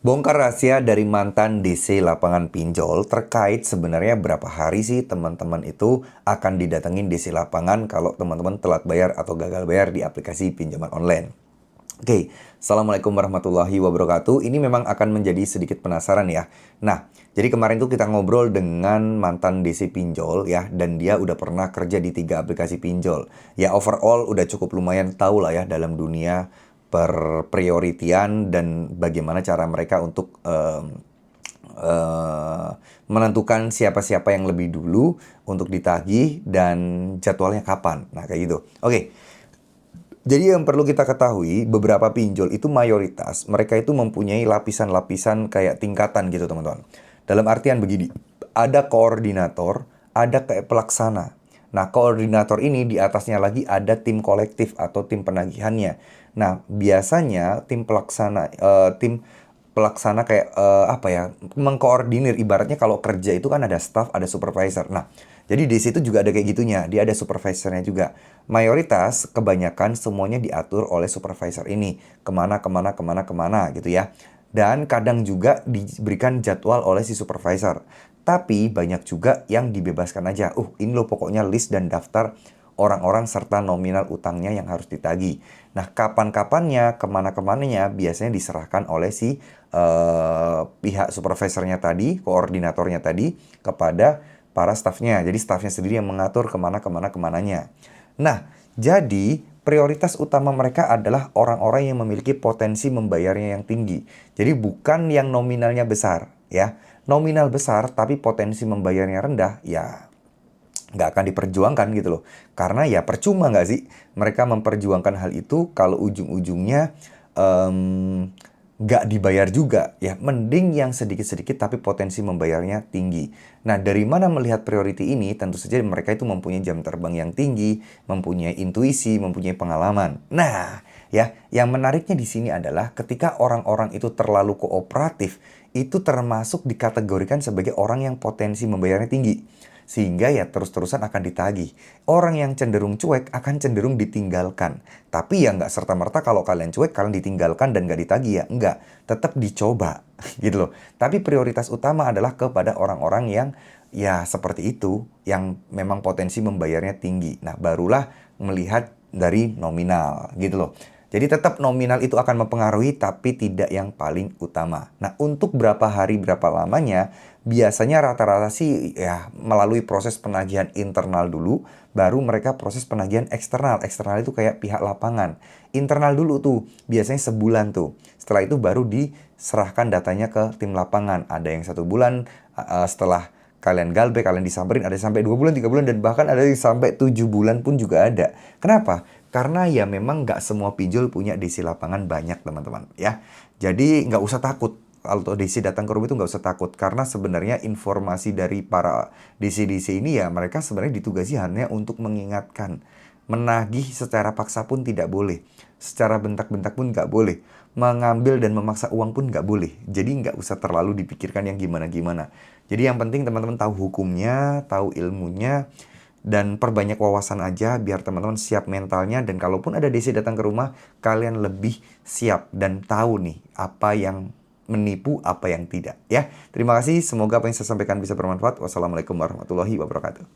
Bongkar rahasia dari mantan DC lapangan pinjol terkait sebenarnya berapa hari sih teman-teman itu akan didatengin DC lapangan kalau teman-teman telat bayar atau gagal bayar di aplikasi pinjaman online. Oke, Assalamualaikum warahmatullahi wabarakatuh. Ini memang akan menjadi sedikit penasaran ya. Nah, jadi kemarin tuh kita ngobrol dengan mantan DC pinjol ya, dan dia udah pernah kerja di 3 aplikasi pinjol. Ya overall udah cukup lumayan tahu lah ya dalam dunia perprioritian dan bagaimana cara mereka untuk menentukan siapa-siapa yang lebih dulu untuk ditagih dan jadwalnya kapan. Nah, kayak gitu. Oke. Jadi yang perlu kita ketahui, beberapa pinjol itu mayoritas mereka itu mempunyai lapisan-lapisan kayak tingkatan gitu, teman-teman. Dalam artian begini, ada koordinator, ada kayak pelaksana. Nah, koordinator ini di atasnya lagi ada tim kolektif atau tim penagihannya. Nah, biasanya tim pelaksana kayak apa ya, mengkoordinir. Ibaratnya kalau kerja itu kan ada staff, ada supervisor. Nah, jadi di situ juga ada kayak gitunya, dia ada supervisornya juga. Mayoritas, kebanyakan semuanya diatur oleh supervisor ini. Kemana gitu ya. Dan kadang juga diberikan jadwal oleh si supervisor. Tapi banyak juga yang dibebaskan aja. Ini loh pokoknya list dan daftar orang-orang serta nominal utangnya yang harus ditagih. Nah, kapan-kapannya, kemana-kemananya biasanya diserahkan oleh si pihak supervisornya tadi, koordinatornya tadi, kepada para staffnya. Jadi staffnya sendiri yang mengatur kemananya. Nah, jadi prioritas utama mereka adalah orang-orang yang memiliki potensi membayarnya yang tinggi. Jadi bukan yang nominalnya besar, ya. Nominal besar tapi potensi membayarnya rendah, ya nggak akan diperjuangkan gitu loh. Karena ya percuma nggak sih mereka memperjuangkan hal itu kalau ujung-ujungnya nggak dibayar juga ya. Mending yang sedikit-sedikit tapi potensi membayarnya tinggi. Nah, dari mana melihat priority ini? Tentu saja mereka itu mempunyai jam terbang yang tinggi, mempunyai intuisi, mempunyai pengalaman. Nah, ya, yang menariknya di sini adalah ketika orang-orang itu terlalu kooperatif, itu termasuk dikategorikan sebagai orang yang potensi membayarnya tinggi. Sehingga ya terus-terusan akan ditagih. Orang yang cenderung cuek akan cenderung ditinggalkan. Tapi ya nggak serta-merta kalau kalian cuek, kalian ditinggalkan dan nggak ditagih ya. Nggak, tetap dicoba gitu loh. Tapi prioritas utama adalah kepada orang-orang yang ya seperti itu, yang memang potensi membayarnya tinggi. Nah, barulah melihat dari nominal gitu loh. Jadi tetap nominal itu akan mempengaruhi tapi tidak yang paling utama. Nah, untuk berapa hari berapa lamanya, biasanya rata-rata sih ya melalui proses penagihan internal dulu, baru mereka proses penagihan eksternal. Eksternal itu kayak pihak lapangan. Internal dulu tuh, biasanya sebulan tuh. Setelah itu baru diserahkan datanya ke tim lapangan. Ada yang 1 bulan setelah kalian galbek, kalian disamperin, ada yang sampai 2 bulan, 3 bulan, dan bahkan ada yang sampai 7 bulan pun juga ada. Kenapa? Karena ya memang nggak semua pinjol punya DC lapangan banyak, teman-teman. Ya, jadi nggak usah takut. Kalau DC datang ke rumah itu nggak usah takut. Karena sebenarnya informasi dari para DC-DC ini ya mereka sebenarnya ditugasi hanya untuk mengingatkan. Menagih secara paksa pun tidak boleh. Secara bentak-bentak pun nggak boleh. Mengambil dan memaksa uang pun nggak boleh. Jadi nggak usah terlalu dipikirkan yang gimana-gimana. Jadi yang penting teman-teman tahu hukumnya, tahu ilmunya, dan perbanyak wawasan aja biar teman-teman siap mentalnya. Dan kalaupun ada DC datang ke rumah, kalian lebih siap dan tahu nih apa yang menipu, apa yang tidak. Ya, terima kasih. Semoga apa yang saya sampaikan bisa bermanfaat. Wassalamualaikum warahmatullahi wabarakatuh.